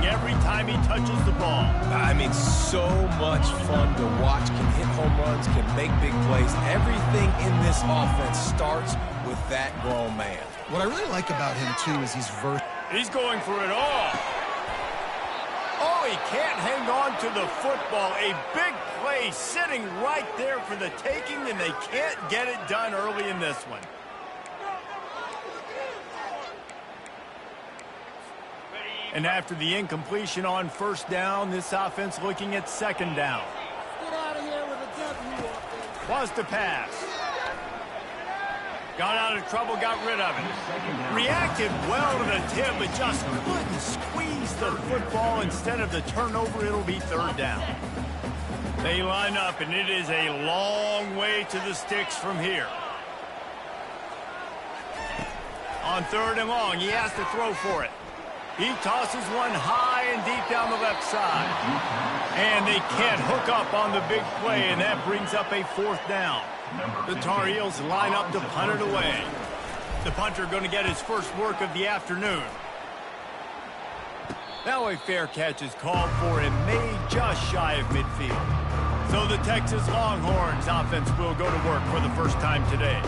every time he touches the ball. I mean, so much fun to watch. Can hit home runs, can make big plays. Everything in this offense starts with that grown man. What I really like about him, too, is he's versatile. He's going for it all. Oh, he can't hang on to the football. A big play sitting right there for the taking, and they can't get it done early in this one. And after the incompletion on first down, this offense looking at second down. Get out of here with a W. Was to pass. Got out of trouble, got rid of it. Reacted well to the tip, but just couldn't squeeze the football. Instead of the turnover, it'll be third down. They line up, and it is a long way to the sticks from here. On third and long, he has to throw for it. He tosses one high and deep down the left side. And they can't hook up on the big play, and that brings up a fourth down. The Tar Heels line up to punt it away. The punter going to get his first work of the afternoon. Now a fair catch is called for and made just shy of midfield. So the Texas Longhorns offense will go to work for the first time today.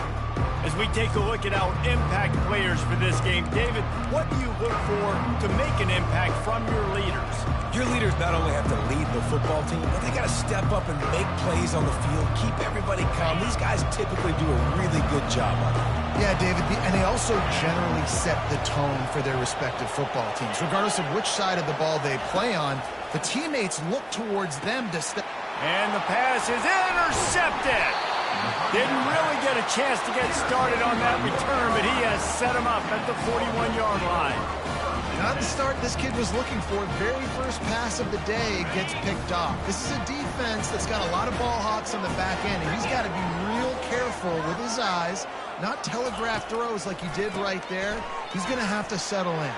As we take a look at our impact players for this game, David, what do you look for to make an impact from your leaders? Your leaders not only have to lead the football team, but they got to step up and make plays on the field, keep everybody calm. These guys typically do a really good job of it. Yeah, David, and they also generally set the tone for their respective football teams. Regardless of which side of the ball they play on, the teammates look towards them to step. And the pass is intercepted. Didn't really get a chance to get started on that return, but he has set him up at the 41-yard line. Not the start this kid was looking for. Very first pass of the day gets picked off. This is a defense that's got a lot of ball hawks on the back end, and he's got to be real careful with his eyes, not telegraph throws like he did right there. He's going to have to settle in.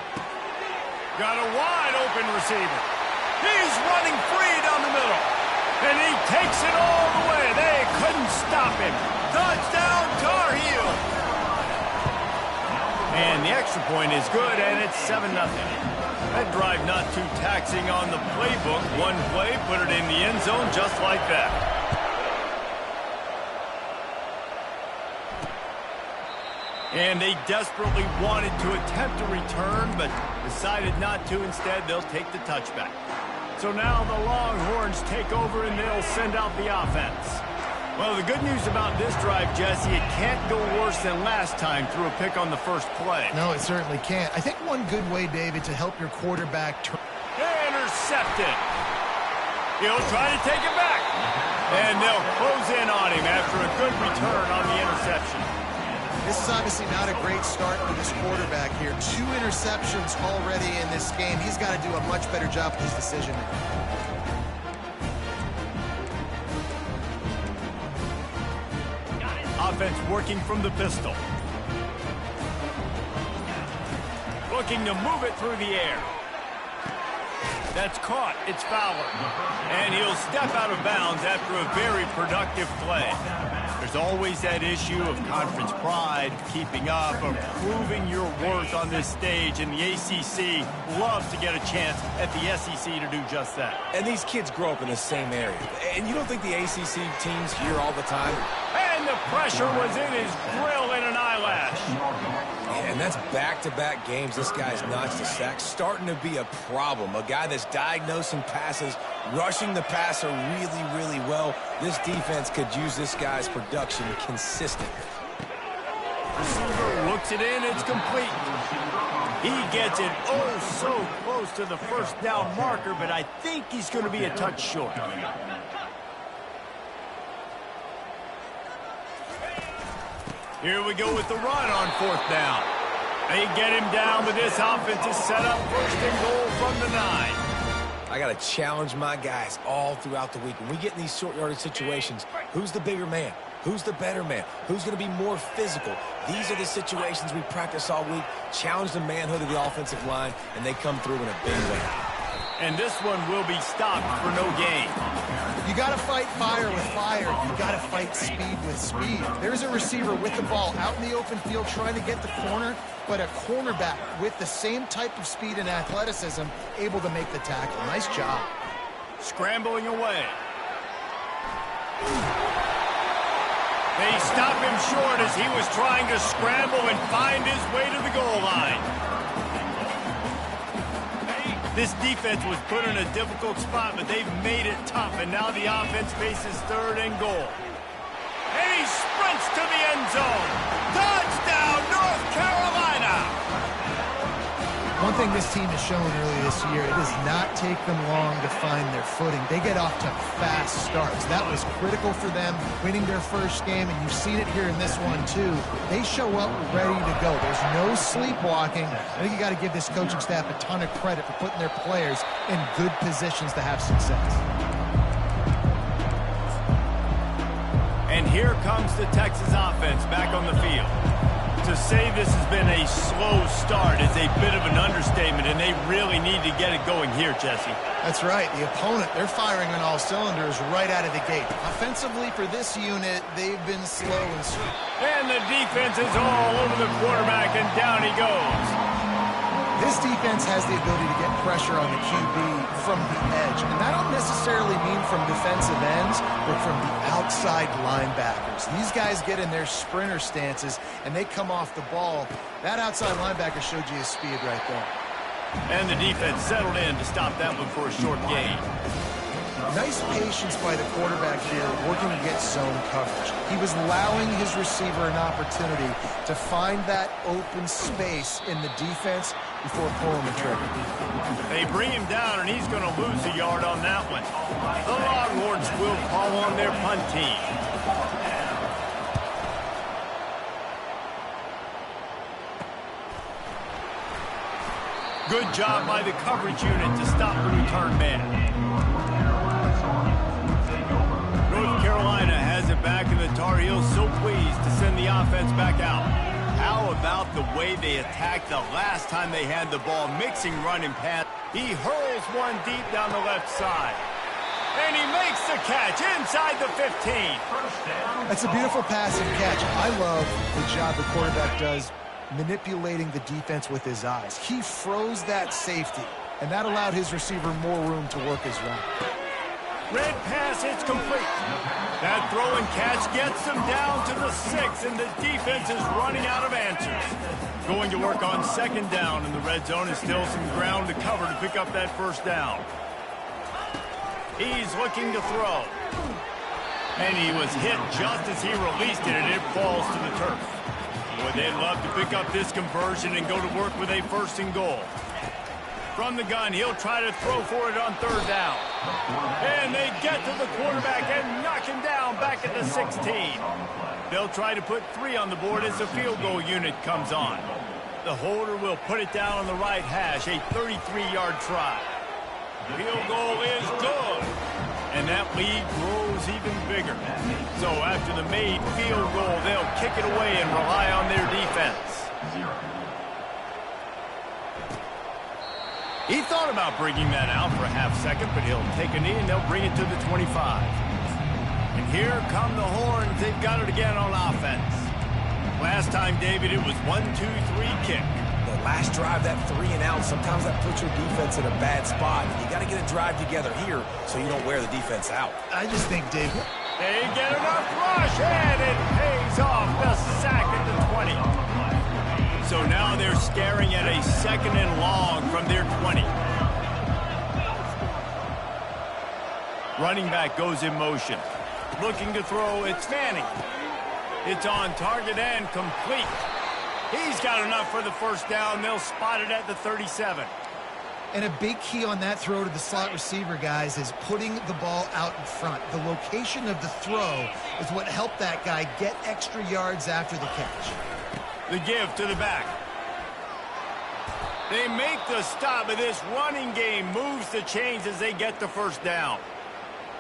Got a wide open receiver. He's running free down the middle. And he takes it all the way. They couldn't stop him. Touchdown, Tar Heels. And the extra point is good, and it's 7-0. That drive not too taxing on the playbook. One play, put it in the end zone just like that. And they desperately wanted to attempt a return, but decided not to. Instead, they'll take the touchback. So now the Longhorns take over, and they'll send out the offense. Well, the good news about this drive, Jesse, it can't go worse than last time through a pick on the first play. No, it certainly can't. I think one good way, David, to help your quarterback turn. Intercepted. He'll try to take it back. And they'll close in on him after a good return on the interception. This is obviously not a great start for this quarterback here. 2 interceptions already in this game. He's got to do a much better job with his decision-making. Offense working from the pistol. Looking to move it through the air. That's caught. It's Fowler. And he'll step out of bounds after a very productive play. There's always that issue of conference pride, keeping up, of proving your worth on this stage, and the ACC loves to get a chance at the SEC to do just that. And these kids grow up in the same area. And you don't think the ACC teams here all the time? And the pressure was in his grill in an eyelash. Yeah, and that's back-to-back games. This guy's notched a sack, starting to be a problem. A guy that's diagnosing passes, rushing the passer really, really well. This defense could use this guy's production consistently. Receiver looks it in, it's complete. He gets it oh so close to the first down marker, but I think he's going to be a touch short. Here we go with the run on fourth down. They get him down, but this offense is set up first and goal from the 9. I got to challenge my guys all throughout the week. When we get in these short yardage situations, who's the bigger man? Who's the better man? Who's going to be more physical? These are the situations we practice all week. Challenge the manhood of the offensive line, and they come through in a big way. And this one will be stopped for no gain. You got to fight fire with fire. You got to fight speed with speed. There's a receiver with the ball out in the open field trying to get the corner, but a cornerback with the same type of speed and athleticism able to make the tackle. Nice job. Scrambling away. They stop him short as he was trying to scramble and find his way to the goal line. This defense was put in a difficult spot, but they've made it tough, and now the offense faces 3rd and goal. And he sprints to the end zone. Touchdown, North Carolina! One thing this team has shown early this year, it does not take them long to find their footing. They get off to fast starts. That was critical for them, winning their first game, and you've seen it here in this one too. They show up ready to go. There's no sleepwalking. I think you got to give this coaching staff a ton of credit for putting their players in good positions to have success. And here comes the Texas offense back on the field. To say this has been a slow start is a bit of an understatement, and they really need to get it going here, Jesse. That's right. The opponent, they're firing on all cylinders right out of the gate. Offensively for this unit, they've been slow and sweet. And the defense is all over the quarterback, and down he goes. This defense has the ability to get pressure on the QB from the edge. And I don't necessarily mean from defensive ends, but from the outside linebackers. These guys get in their sprinter stances, and they come off the ball. That outside linebacker showed you his speed right there. And the defense settled in to stop that one for a short gain. Nice patience by the quarterback here, working against zone coverage. He was allowing his receiver an opportunity to find that open space in the defense before pulling the trigger. They bring him down, and he's going to lose a yard on that one. The Longhorns will call on their punt team. Good job by the coverage unit to stop the return man. North Carolina has it back, and the Tar Heels so pleased to send the offense back out. How about the way they attacked the last time they had the ball, mixing run and pass. He hurls one deep down the left side. And he makes the catch inside the 15. That's a beautiful pass and catch. I love the job the quarterback does manipulating the defense with his eyes. He froze that safety, and that allowed his receiver more room to work his run. Red pass, it's complete. That throw and catch gets them down to the 6, and the defense is running out of answers. Going to work on 2nd down in the red zone, and still some ground to cover to pick up that 1st down. He's looking to throw. And he was hit just as he released it, and it falls to the turf. Boy, they'd love to pick up this conversion and go to work with a 1st and goal. From the gun, he'll try to throw for it on 3rd down. And they get to the quarterback and knock him down back at the 16. They'll try to put 3 on the board as the field goal unit comes on. The holder will put it down on the right hash, a 33-yard try. Field goal is good. And that lead grows even bigger. So after the made field goal, they'll kick it away and rely on their defense. He thought about bringing that out for a half second, but he'll take a knee and they'll bring it to the 25. And here come the Horns. They've got it again on offense. Last time, David, it was 1-2-3 kick. The last drive, that 3 and out, sometimes that puts your defense in a bad spot. You got to get a drive together here so you don't wear the defense out. I just think, Dave, they get enough rush, and it pays off. The sack at the 20. So now they're scaring at a 2nd and long from their 20. Running back goes in motion. Looking to throw, it's Manning. It's on target and complete. He's got enough for the 1st down. They'll spot it at the 37. and a big key on that throw to the slot receiver, guys, is putting the ball out in front. The location of the throw is what helped that guy get extra yards after the catch. The give to the back. They make the stop, but this running game moves the chains as they get the 1st down.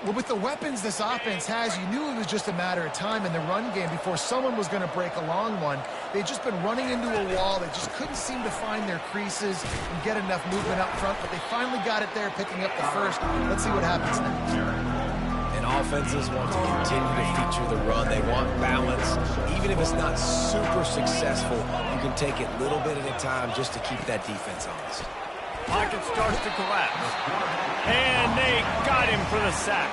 Well, with the weapons this offense has, you knew it was just a matter of time in the run game before someone was going to break a long one. They'd just been running into a wall. They just couldn't seem to find their creases and get enough movement up front, but they finally got it there, picking up the first. Let's see what happens next. And offenses want to continue to feature the run. They want balance. Even if it's not super successful, you can take it little bit at a time just to keep that defense honest. Pocket starts to collapse. And they got him for the sack.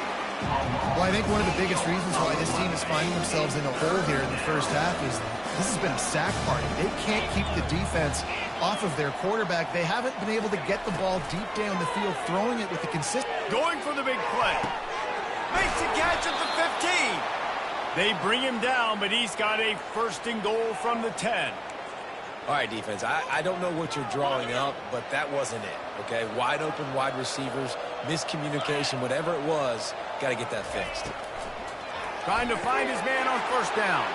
Well, I think one of the biggest reasons why this team is finding themselves in a hole here in the first half is this has been a sack party. They can't keep the defense off of their quarterback. They haven't been able to get the ball deep down the field, throwing it with the consistent. Going for the big play. Makes a catch at the 15. They bring him down, but he's got a first and goal from the 10. All right, defense, I don't know what you're drawing up, but that wasn't it, okay? Wide open wide receivers, miscommunication, whatever it was, got to get that fixed. Trying to find his man on first down.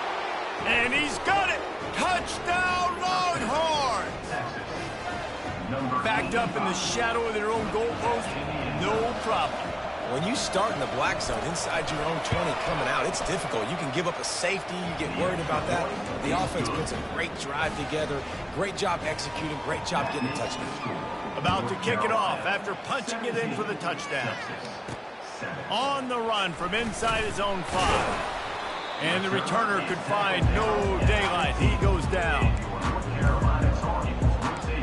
And he's got it! Touchdown, Longhorns! Backed up in the shadow of their own goalpost, no problem. When you start in the black zone inside your own 20 coming out, it's difficult. You can give up a safety. You get worried about that. The offense puts a great drive together. Great job executing. Great job getting a touchdown. About to kick it off after punching it in for the touchdown. On the run from inside his own 5. And the returner could find no daylight. He goes down.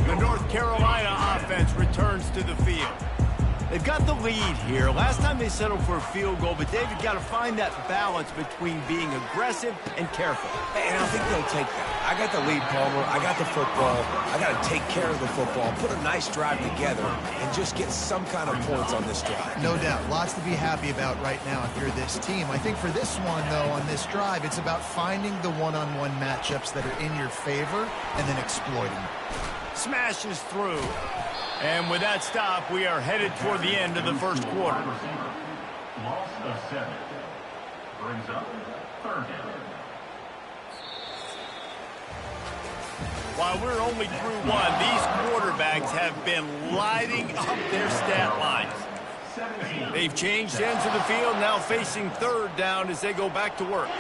The North Carolina offense returns to the field. They've got the lead here. Last time they settled for a field goal, but David got to find that balance between being aggressive and careful. And I think they'll take that. I got the lead, Palmer. I got the football. I got to take care of the football, put a nice drive together, and just get some kind of points on this drive. No doubt. Lots to be happy about right now if you're this team. I think for this one, though, on this drive, it's about finding the one-on-one matchups that are in your favor and then exploiting. Smashes through. And with that stop, we are headed toward the end of the first quarter. Loss of 7. Brings up third down. While we're only through one, these quarterbacks have been lighting up their stat lines. They've changed ends of the field, now facing third down as they go back to work.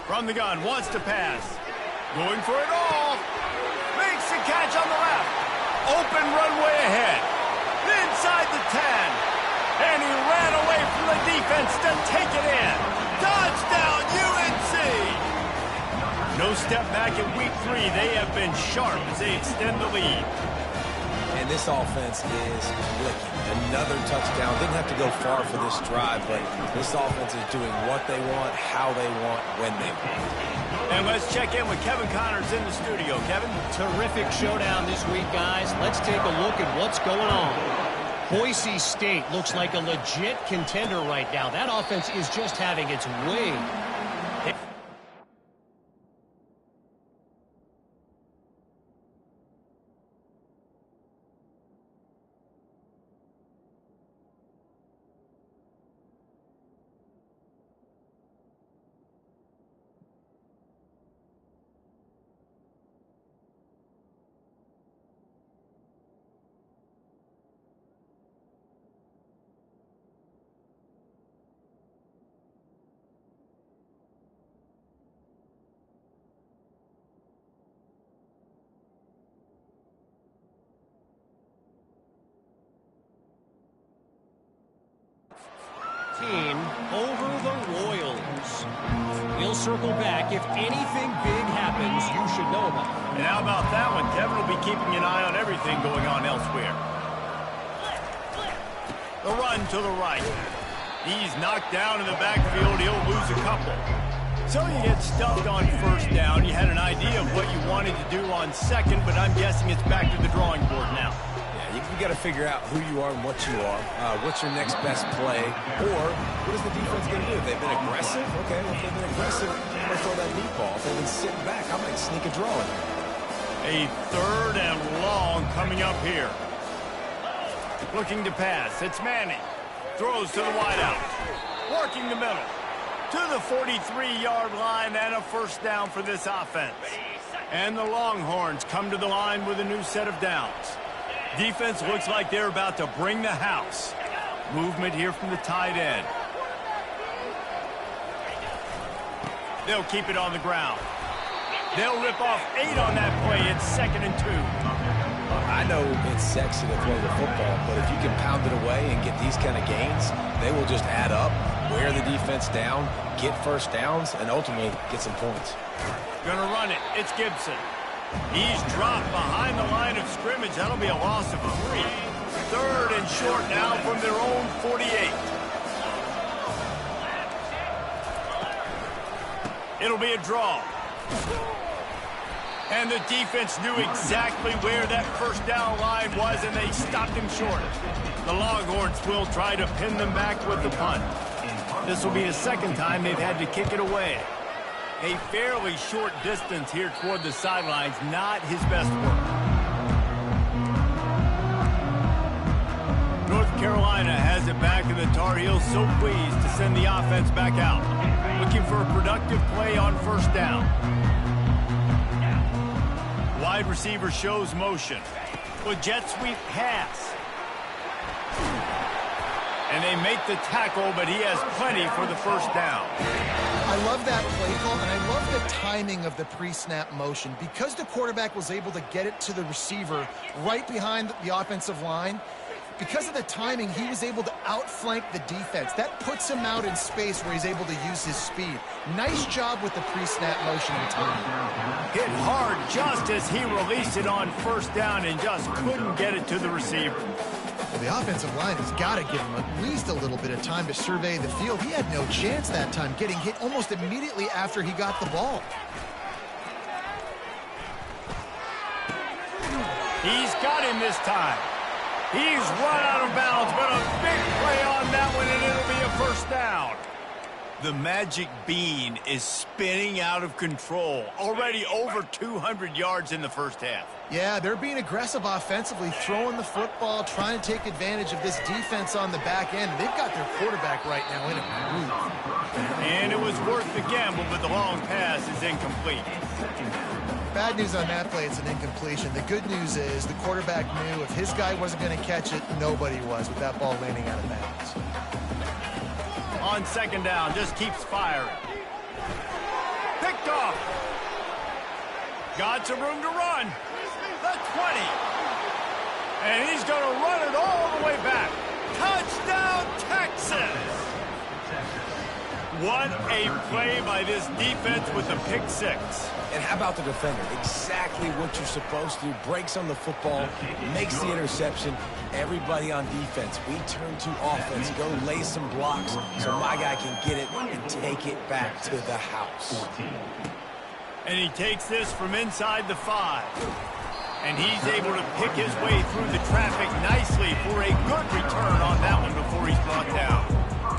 From the gun, wants to pass. Going for it all. Makes the catch on the left. Open runway ahead. Inside the 10. And he ran away from the defense to take it in. Touchdown, UNC! No step back in week 3. They have been sharp as they extend the lead. And this offense is clicking. Another touchdown. Didn't have to go far for this drive, but this offense is doing what they want, how they want, when they want. And let's check in with Kevin Connors in the studio. Kevin? Terrific showdown this week, guys. Let's take a look at what's going on. Boise State looks like a legit contender right now. That offense is just having its way. Team over the Royals. We'll circle back. If anything big happens, you should know about it. And how about that one? Kevin will be keeping an eye on everything going on elsewhere. The run to the right. He's knocked down in the backfield. He'll lose a couple. So you get stuffed on first down. You had an idea of what you wanted to do on second, but I'm guessing it's back to the drawing board now. You got to figure out who you are and what you are. What's your next best play? Or what is the defense going to do? If they've been aggressive, okay, well, if they've been aggressive, I'm going to throw that deep ball. If they've been sitting back, I might sneak a draw in there. A third and long coming up here. Looking to pass. It's Manning. Throws to the wideout. Working the middle. To the 43-yard line and a first down for this offense. And the Longhorns come to the line with a new set of downs. Defense looks like they're about to bring the house. Movement here from the tight end. They'll keep it on the ground. They'll rip off 8 on that play. It's 2nd and 2. I know it's sexy to throw the football, but if you can pound it away and get these kind of gains, they will just add up, wear the defense down, get first downs, and ultimately get some points. Gonna run it. It's Gibson. He's dropped behind the line of scrimmage. That'll be a loss of 3. 3rd and short now from their own 48. It'll be a draw. And the defense knew exactly where that first down line was, and they stopped him short. The Longhorns will try to pin them back with the punt. This will be the 2nd time they've had to kick it away. A fairly short distance here toward the sidelines, not his best work. North Carolina has it back, and the Tar Heels so pleased to send the offense back out. Looking for a productive play on 1st down. Wide receiver shows motion. With jet sweep pass. And they make the tackle, but he has plenty for the 1st down. I love that play call, and I love the timing of the pre-snap motion. Because the quarterback was able to get it to the receiver right behind the offensive line, because of the timing, he was able to outflank the defense. That puts him out in space where he's able to use his speed. Nice job with the pre-snap motion and timing. Hit hard just as he released it on 1st down and just couldn't get it to the receiver. Well, the offensive line has got to give him at least a little bit of time to survey the field. He had no chance that time, getting hit almost immediately after he got the ball. He's got him this time. He's run out of bounds, but a big play on that one, and it'll be a 1st down. The magic bean is spinning out of control. Already over 200 yards in the 1st half. Yeah, they're being aggressive offensively, throwing the football, trying to take advantage of this defense on the back end. They've got their quarterback right now in a groove. And it was worth the gamble, but the long pass is incomplete. Bad news on that play, it's an incompletion. The good news is the quarterback knew if his guy wasn't going to catch it, nobody was with that ball landing out of bounds. On 2nd down, just keeps firing. Picked off. Got some room to run. The 20. And he's going to run it all the way back. Touchdown, Texas! What a play by this defense with the pick 6. And how about the defender? Exactly what you're supposed to. Breaks on the football, makes the interception. Everybody on defense, we turn to offense. Go lay some blocks so my guy can get it and take it back to the house. And he takes this from inside the 5. And he's able to pick his way through the traffic nicely for a good return on that one before he's brought down.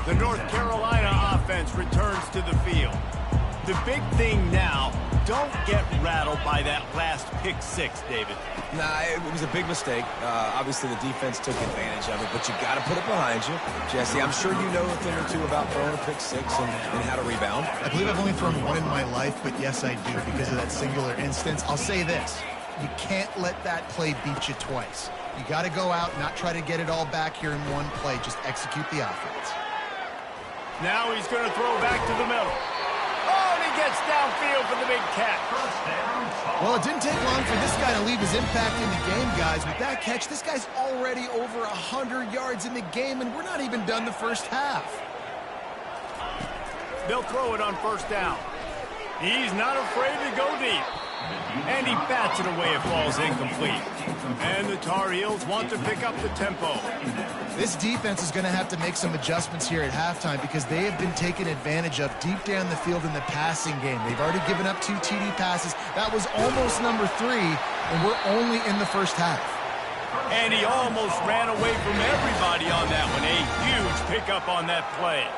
The North Carolina offense returns to the field. The big thing now, don't get rattled by that last pick 6, David. Nah, it was a big mistake. Obviously, the defense took advantage of it, but you got to put it behind you. Jesse, I'm sure you know a thing or two about throwing a pick 6 and how to rebound. I believe I've only thrown one in my life, but yes, I do because of that singular instance. I'll say this. You can't let that play beat you twice. You got to go out, not try to get it all back here in one play. Just execute the offense. Now he's going to throw back to the middle. Oh, and he gets downfield for the big catch. Well, it didn't take long for this guy to leave his impact in the game, guys. With that catch, this guy's already over 100 yards in the game, and we're not even done the 1st half. They'll throw it on 1st down. He's not afraid to go deep. And he bats it away. It falls incomplete. And the Tar Heels want to pick up the tempo. This defense is going to have to make some adjustments here at halftime because they have been taken advantage of deep down the field in the passing game. They've already given up 2 TD passes. That was almost number 3, and we're only in the 1st half. And he almost ran away from everybody on that one. A huge pickup on that play.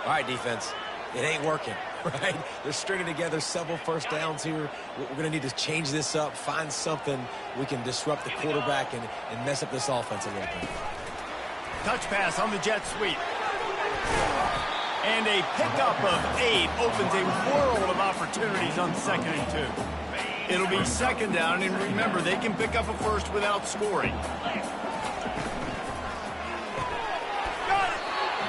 All right, defense. It ain't working, right? They're stringing together several 1st downs here. We're going to need to change this up, find something we can disrupt the quarterback and mess up this offense a little bit. Touch pass on the jet sweep. And a pickup of 8 opens a world of opportunities on 2nd and 2. It'll be second down, and remember, they can pick up a first without scoring.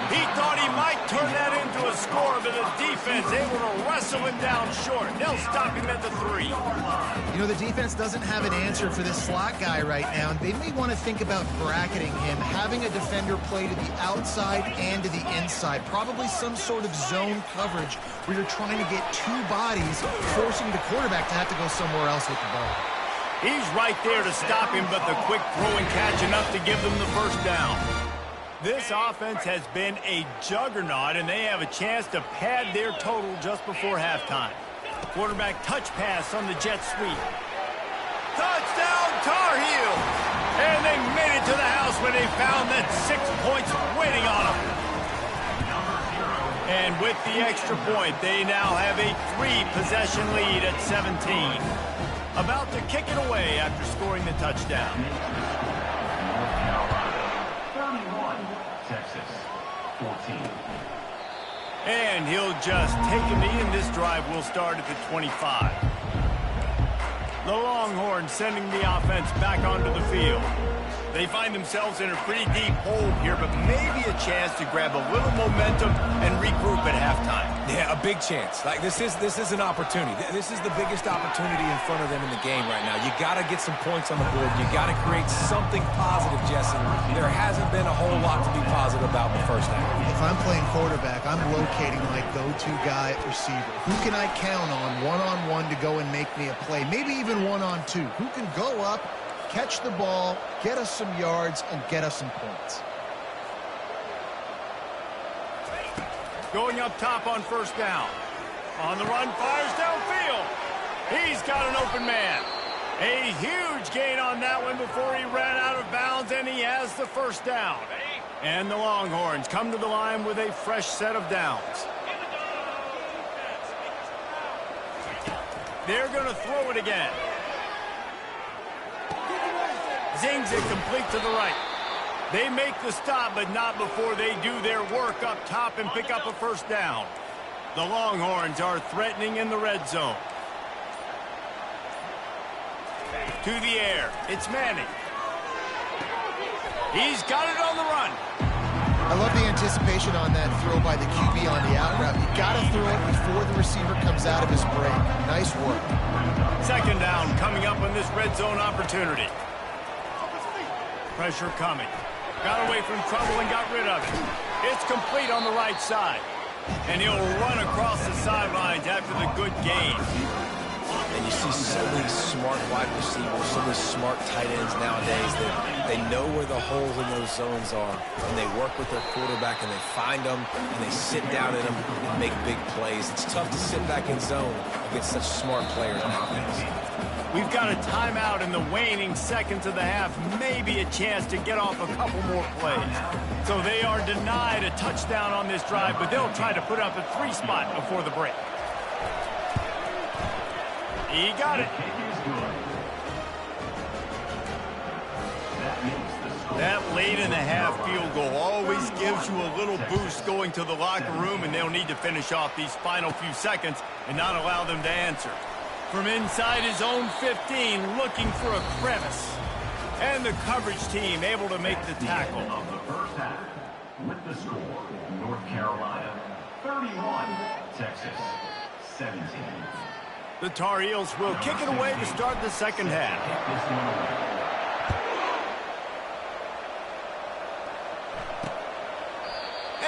He thought he might turn that into a score, but the defense able to wrestle him down short. They'll stop him at the 3. You know, the defense doesn't have an answer for this slot guy right now, and they may want to think about bracketing him, having a defender play to the outside and to the inside. Probably some sort of zone coverage where you're trying to get 2 bodies, forcing the quarterback to have to go somewhere else with the ball. He's right there to stop him, but the quick throw and catch enough to give them the first down. This offense has been a juggernaut, and they have a chance to pad their total just before halftime. Quarterback touch pass on the jet sweep. Touchdown, Tar Heels! And they made it to the house when they found that 6 points waiting on them. And with the extra point, they now have a 3-possession lead at 17. About to kick it away after scoring the touchdown. Texas, 14. And he'll just take a knee, and this drive will start at the 25. The Longhorns sending the offense back onto the field. They find themselves in a pretty deep hole here, but maybe a chance to grab a little momentum and regroup at halftime. Yeah, a big chance. Like, this is an opportunity. This is the biggest opportunity in front of them in the game right now. You got to get some points on the board. You got to create something positive, Jesse. There hasn't been a whole lot to be positive about in the first half. If I'm playing quarterback, I'm locating my go-to guy at receiver. Who can I count on one-on-one to go and make me a play? Maybe even one-on-two. Who can go up, catch the ball, get us some yards, and get us some points? Going up top on first down. On the run, fires downfield. He's got an open man. A huge gain on that one before he ran out of bounds, and he has the first down. And the Longhorns come to the line with a fresh set of downs. They're going to throw it again. Zings it complete to the right. They make the stop, but not before they do their work up top and pick up a first down. The Longhorns are threatening in the red zone. To the air. It's Manning. He's got it on the run. I love the anticipation on that throw by the QB on the out route. You got to throw it before the receiver comes out of his break. Nice work. Second down coming up on this red zone opportunity. Pressure coming. Got away from trouble and got rid of it. It's complete on the right side. And he'll run across the sidelines after the good gain. And you see so many smart wide receivers, so many smart tight ends nowadays that they know where the holes in those zones are, and they work with their quarterback, and they find them, and they sit down in them and make big plays. It's tough to sit back in zone against such smart players nowadays. We've got a timeout in the waning seconds of the half, maybe a chance to get off a couple more plays. So they are denied a touchdown on this drive, but they'll try to put up a 3 spot before the break. He got it. That late in the half field goal always gives you a little boost going to the locker room, and they'll need to finish off these final few seconds and not allow them to answer. From inside his own 15, looking for a crevice. And the coverage team able to make the tackle. Of the first half, with the score, North Carolina 31, Texas 17. The Tar Heels will kick it away to start the second half.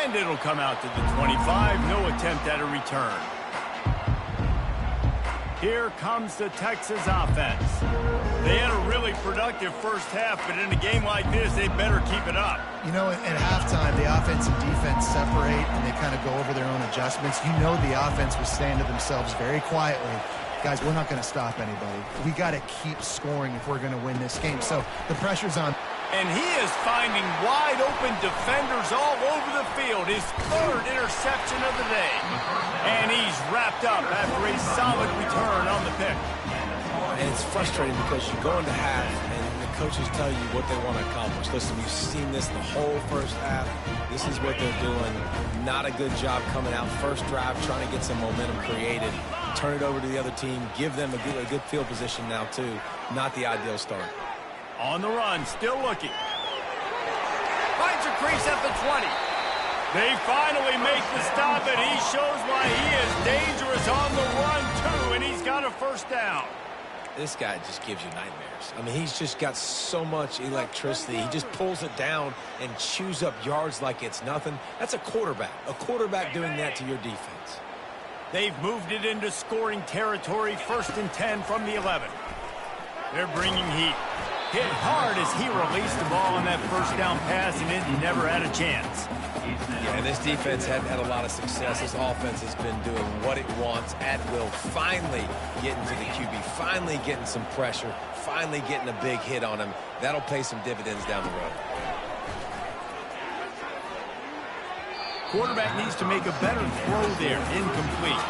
And it'll come out to the 25. No attempt at a return. Here comes the Texas offense. They had a really productive first half, but in a game like this, they better keep it up. You know, at halftime, the offense and defense separate, and they kind of go over their own adjustments. You know the offense was saying to themselves very quietly, guys, we're not going to stop anybody. We got to keep scoring if we're going to win this game. So the pressure's on. And he is finding wide-open defenders all over the field. His 3rd interception of the day. And he's wrapped up after a solid return on the pick. And it's frustrating because you go into half and the coaches tell you what they want to accomplish. Listen, we've seen this the whole first half. This is what they're doing. Not a good job coming out first drive, trying to get some momentum created. turn it over to the other team, give them a good field position now too. Not the ideal start. On the run, still looking. Finds a crease at the 20. They finally make the stop, and he shows why he is dangerous on the run too, and he's got a first down. This guy just gives you nightmares. I mean, he's just got so much electricity. He just pulls it down and chews up yards like it's nothing. That's a quarterback. A quarterback doing that to your defense. They've moved it into scoring territory, 1st and 10 from the 11. They're bringing heat. Hit hard as he released the ball on that first down pass, and Indy never had a chance. Yeah, and this defense had a lot of success. This offense has been doing what it wants at will. Finally getting to the QB, finally getting some pressure, finally getting a big hit on him. That'll pay some dividends down the road. Quarterback needs to make a better throw there. Incomplete.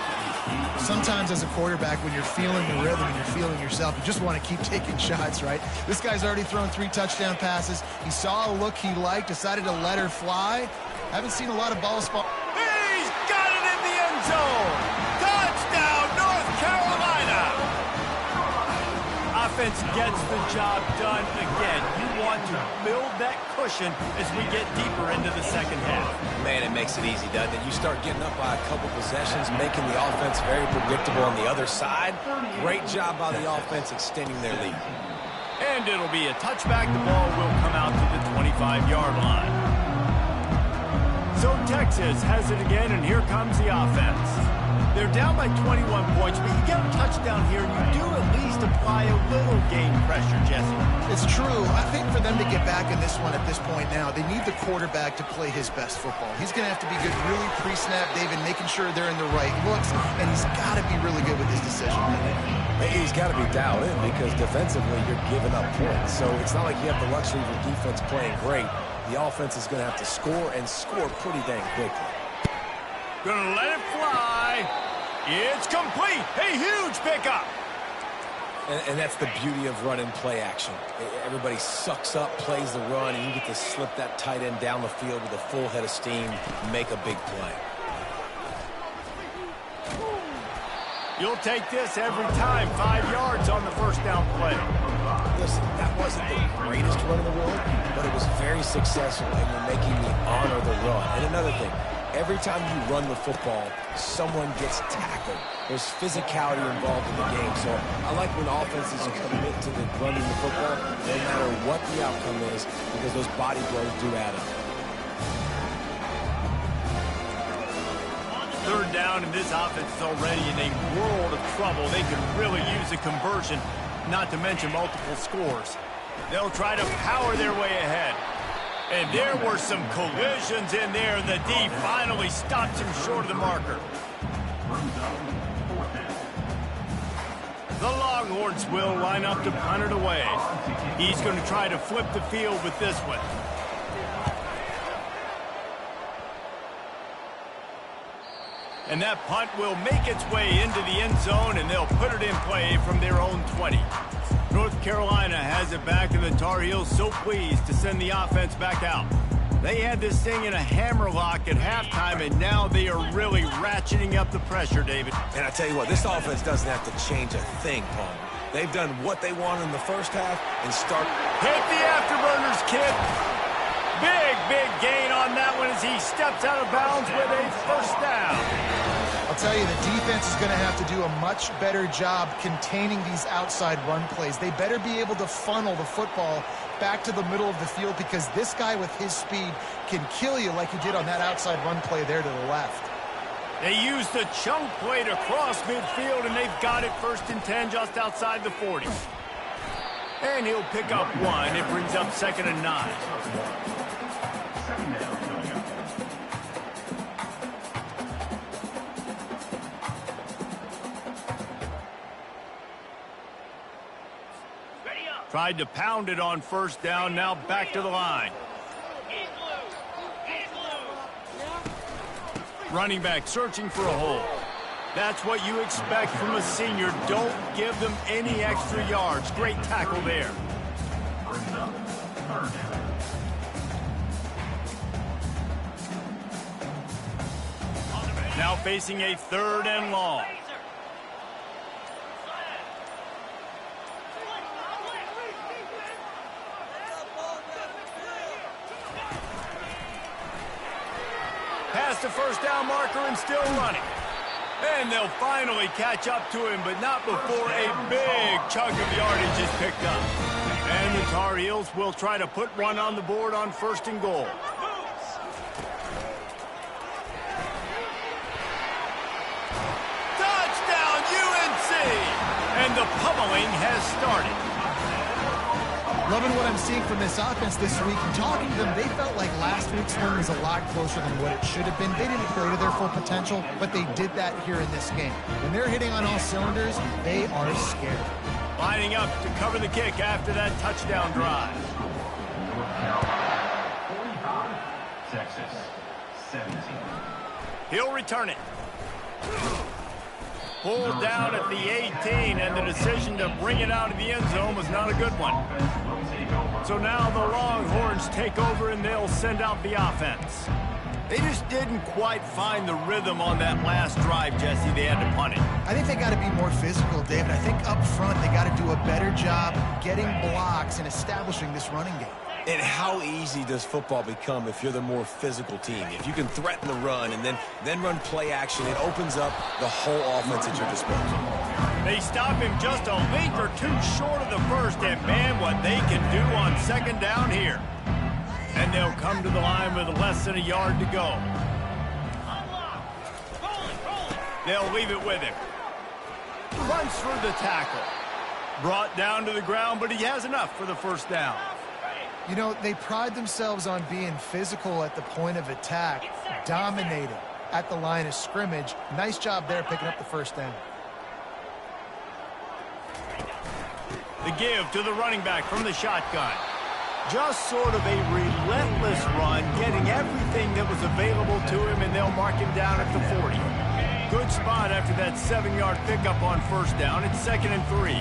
Sometimes as a quarterback, when you're feeling the rhythm and you're feeling yourself, you just want to keep taking shots, right? This guy's already thrown 3 touchdown passes. He saw a look he liked, decided to let her fly. Haven't seen a lot of balls fall. He's got it in the end zone. Touchdown, North Carolina. Offense gets the job done again. You want to build that cushion as we get deeper into the second half. Man, it makes it easy, doesn't it? You start getting up by a couple possessions, making the offense very predictable on the other side. Great job by the offense extending their lead. And it'll be a touchback. The ball will come out to the 25-yard line. So Texas has it again, and here comes the offense. They're down by 21 points, but you get a touchdown here, and you do at least apply a little game pressure, Jesse. It's true. I think for them to get back in this one at this point now, they need the quarterback to play his best football. He's going to have to be good really pre-snap, David, making sure they're in the right looks, and he's got to be really good with his decision. He's got to be dialed in because defensively you're giving up points. So it's not like you have the luxury of your defense playing great. The offense is going to have to score and score pretty dang quickly. Gonna let it fly. It's complete. A huge pickup. And that's the beauty of run and play action. Everybody sucks up, plays the run, and you get to slip that tight end down the field with a full head of steam, make a big play. You'll take this every time. 5 yards on the first down play. Listen, that wasn't the greatest run in the world, but it was very successful, and you're making me honor the run. And another thing, every time you run the football, someone gets tackled. There's physicality involved in the game. So I like when offenses commit to the running the football, no matter what the outcome is, because those body blows do add up. 3rd down, and this offense is already in a world of trouble. They could really use a conversion, not to mention multiple scores. They'll try to power their way ahead. And there were some collisions in there, and the D finally stops him short of the marker. The Longhorns will line up to punt it away. He's going to try to flip the field with this one. And that punt will make its way into the end zone, and they'll put it in play from their own 20. North Carolina has it back, and the Tar Heels so pleased to send the offense back out. They had this thing in a hammerlock at halftime, and now they are really ratcheting up the pressure, David. And I tell you what, this offense doesn't have to change a thing, Paul. They've done what they want in the first half and start. Hit the afterburners, kid. Big gain on that one as he steps out of bounds with a first down. I'll tell you, the defense is going to have to do a much better job containing these outside run plays. They better be able to funnel the football back to the middle of the field, because this guy with his speed can kill you like he did on that outside run play there to the left. They used the chunk play to cross midfield, and they've got it 1st and 10 just outside the 40. And he'll pick up 1. It brings up 2nd and 9. Tried to pound it on first down, now back to the line. Running back searching for a hole. That's what you expect from a senior. Don't give them any extra yards. Great tackle there. Now facing a 3rd and long. past the first down marker and still running. And they'll finally catch up to him, but not before a big chunk of yardage is picked up. And the Tar Heels will try to put one on the board on 1st and goal. Touchdown, UNC! And the pummeling has started. Loving what I'm seeing from this offense this week. And talking to them, they felt like last week's win was a lot closer than what it should have been. They didn't play to their full potential, but they did that here in this game. When they're hitting on all cylinders, they are scared. Lining up to cover the kick after that touchdown drive. North Carolina, 45. Texas, 17. He'll return it. Pulled down at the 18, and the decision to bring it out of the end zone was not a good one. So now the Longhorns take over, and they'll send out the offense. They just didn't quite find the rhythm on that last drive, Jesse. They had to punt it. I think they got to be more physical, David. I think up front they got to do a better job getting blocks and establishing this running game. And how easy does football become if you're the more physical team? If you can threaten the run and then run play action, it opens up the whole offense at your disposal. They stop him just a length or two short of the first, and man, what they can do on 2nd down here. And they'll come to the line with less than a yard to go. They'll leave it with him. Runs for the tackle. Brought down to the ground, but he has enough for the 1st down. You know, they pride themselves on being physical at the point of attack, dominating at the line of scrimmage. Nice job there picking up the 1st down. The give to the running back from the shotgun. Just sort of a relentless run, getting everything that was available to him, and they'll mark him down at the 40. Good spot after that 7-yard pickup on 1st down. It's 2nd and 3.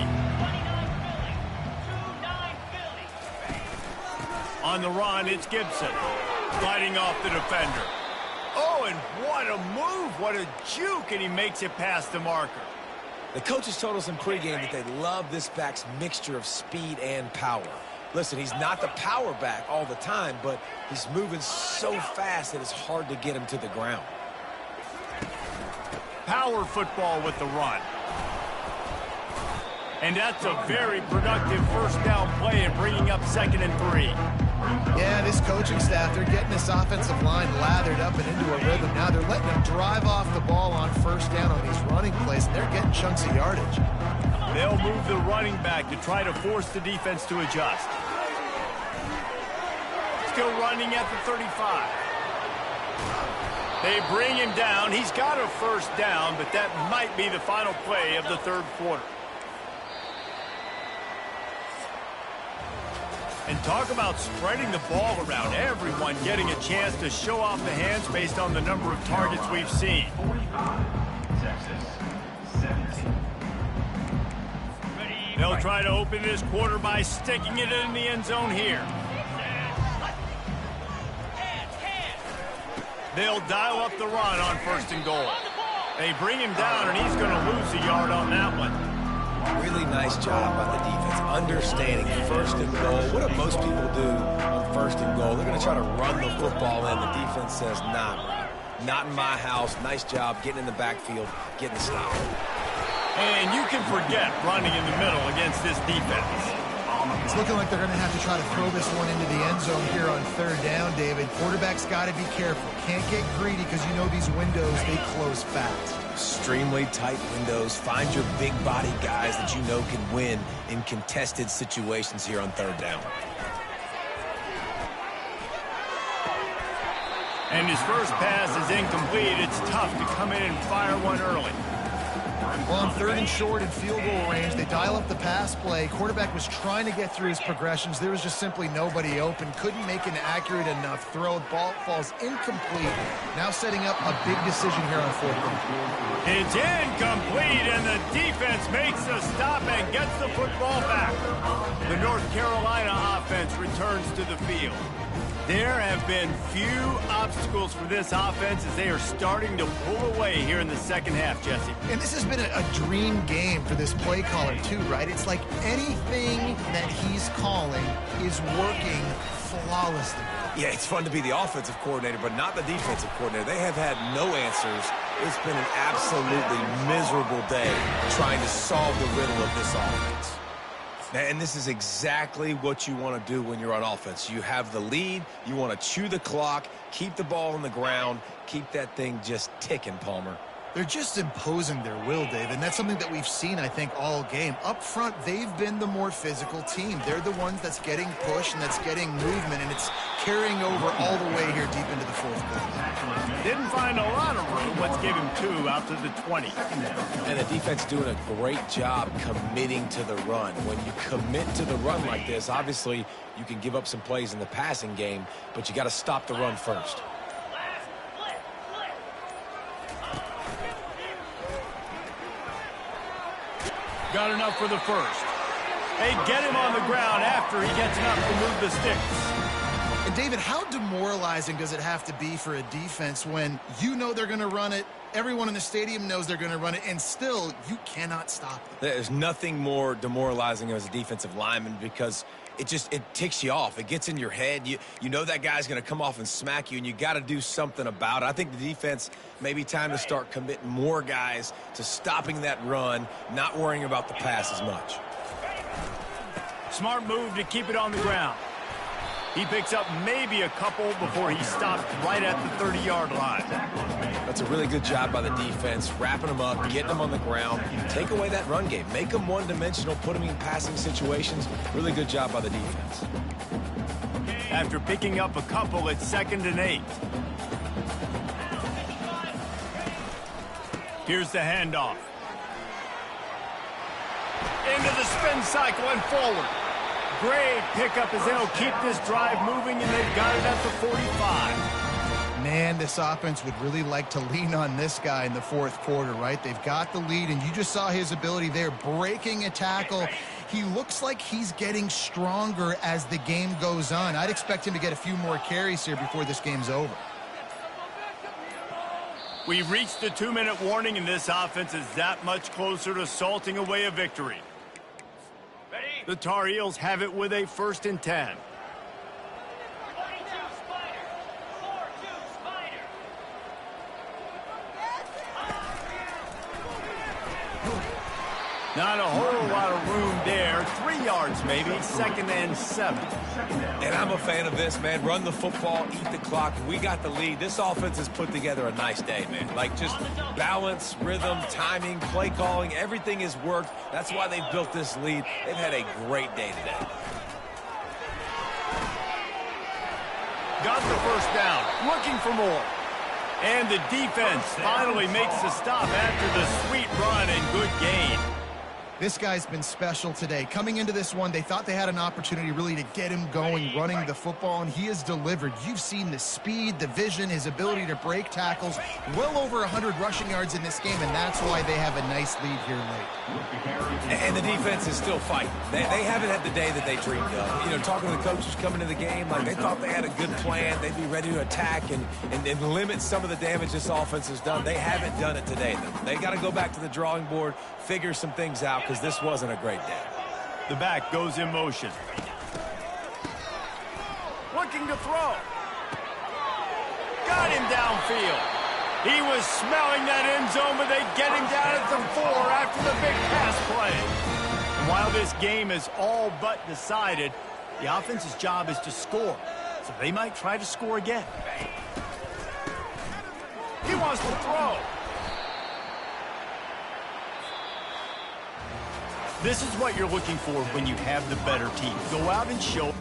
On the run, it's Gibson. Fighting off the defender. Oh, and what a move. What a juke, and he makes it past the marker. The coaches told us in pregame that they love this back's mixture of speed and power. Listen, he's not the power back all the time, but he's moving so fast that it's hard to get him to the ground. Power football with the run. And that's a very productive 1st down play and bringing up 2nd and 3. Yeah, this coaching staff, they're getting this offensive line lathered up and into a rhythm. Now they're letting them drive off the ball on 1st down on these running plays, and they're getting chunks of yardage. They'll move the running back to try to force the defense to adjust. Still running at the 35. They bring him down. He's got a 1st down, but that might be the final play of the 3rd quarter. And talk about spreading the ball around. Everyone getting a chance to show off the hands based on the number of targets we've seen. 45. Texas, 17. They'll try to open this quarter by sticking it in the end zone here. They'll dial up the run on 1st and goal. They bring him down, and he's going to lose a yard on that one. Really nice job by the defense, understanding 1st and goal. What do most people do on 1st and goal? They're going to try to run the football in. The defense says, nah, not in my house. Nice job getting in the backfield, getting the stop. And you can forget running in the middle against this defense. It's looking like they're going to have to try to throw this one into the end zone here on 3rd down, David. Quarterback's got to be careful. Can't get greedy because you know these windows, they close fast. Extremely tight windows. Find your big body guys that you know can win in contested situations here on 3rd down. And his first pass is incomplete. It's tough to come in and fire one early. Well, on 3rd and short and field goal range, they dial up the pass play. Quarterback was trying to get through his progressions. There was just simply nobody open. Couldn't make an accurate enough throw. Ball falls incomplete. Now setting up a big decision here on 4th down. It's incomplete, and the defense makes the stop and gets the football back. The North Carolina offense returns to the field. There have been few obstacles for this offense as they are starting to pull away here in the 2nd half, Jesse. And this has been a dream game for this play caller, too, right? It's like anything that he's calling is working flawlessly. Yeah, it's fun to be the offensive coordinator, but not the defensive coordinator. They have had no answers. It's been an absolutely miserable day trying to solve the riddle of this offense. And this is exactly what you want to do when you're on offense. You have the lead. You want to chew the clock, keep the ball on the ground, keep that thing just ticking, Palmer. They're just imposing their will, Dave, and that's something that we've seen, I think, all game. Up front, they've been the more physical team. They're the ones that's getting pushed and that's getting movement, and it's carrying over all the way here deep into the fourth quarter. Didn't find a lot of room. Let's give him 2 out to the 20. And the defense doing a great job committing to the run. When you commit to the run like this, obviously you can give up some plays in the passing game, but you got to stop the run first. Got enough for the first. They get him on the ground after he gets enough to move the sticks. And, David, how demoralizing does it have to be for a defense when you know they're going to run it, everyone in the stadium knows they're going to run it, and still you cannot stop them? There's nothing more demoralizing as a defensive lineman because it ticks you off. It gets in your head. You know that guy's going to come off and smack you, and you got to do something about it. I think the defense may be time to start committing more guys to stopping that run, not worrying about the pass as much. Smart move to keep it on the ground. He picks up maybe a couple before he stopped right at the 30-yard line. That's a really good job by the defense, wrapping them up, getting them on the ground. Take away that run game. Make them one-dimensional, put them in passing situations. Really good job by the defense. After picking up a couple, it's 2nd and 8. Here's the handoff. Into the spin cycle and forward. Great pickup as they'll keep this drive moving, and they've got it at the 45. Man, this offense would really like to lean on this guy in the fourth quarter, right? They've got the lead, and you just saw his ability there, breaking a tackle. He looks like he's getting stronger as the game goes on. I'd expect him to get a few more carries here before this game's over. We've reached the 2-minute warning, and this offense is that much closer to salting away a victory. The Tar Heels have it with a 1st and 10. Not a whole lot of room there. 3 yards maybe. 2nd and 7. And I'm a fan of this, man. Run the football, eat the clock. We got the lead. This offense has put together a nice day, man. Like just balance, rhythm, timing, play calling. Everything has worked. That's why they've built this lead. They've had a great day today. Got the first down. Looking for more. And the defense finally makes the stop after the sweet run and good gain. This guy's been special today. Coming into this one, they thought they had an opportunity really to get him going, running the football, and he has delivered. You've seen the speed, the vision, his ability to break tackles. Well over 100 rushing yards in this game, and that's why they have a nice lead here late. And the defense is still fighting. They haven't had the day that they dreamed of. You know, talking to the coaches coming to the game, like they thought they had a good plan. They'd be ready to attack and limit some of the damage this offense has done. They haven't done it today, though. They got to go back to the drawing board, figure some things out, because this wasn't a great day. The back goes in motion. Looking to throw. Got him downfield. He was smelling that end zone, but they get him down at the 4 after the big pass play. And while this game is all but decided, the offense's job is to score. So they might try to score again. He wants to throw. This is what you're looking for when you have the better team. Go out and show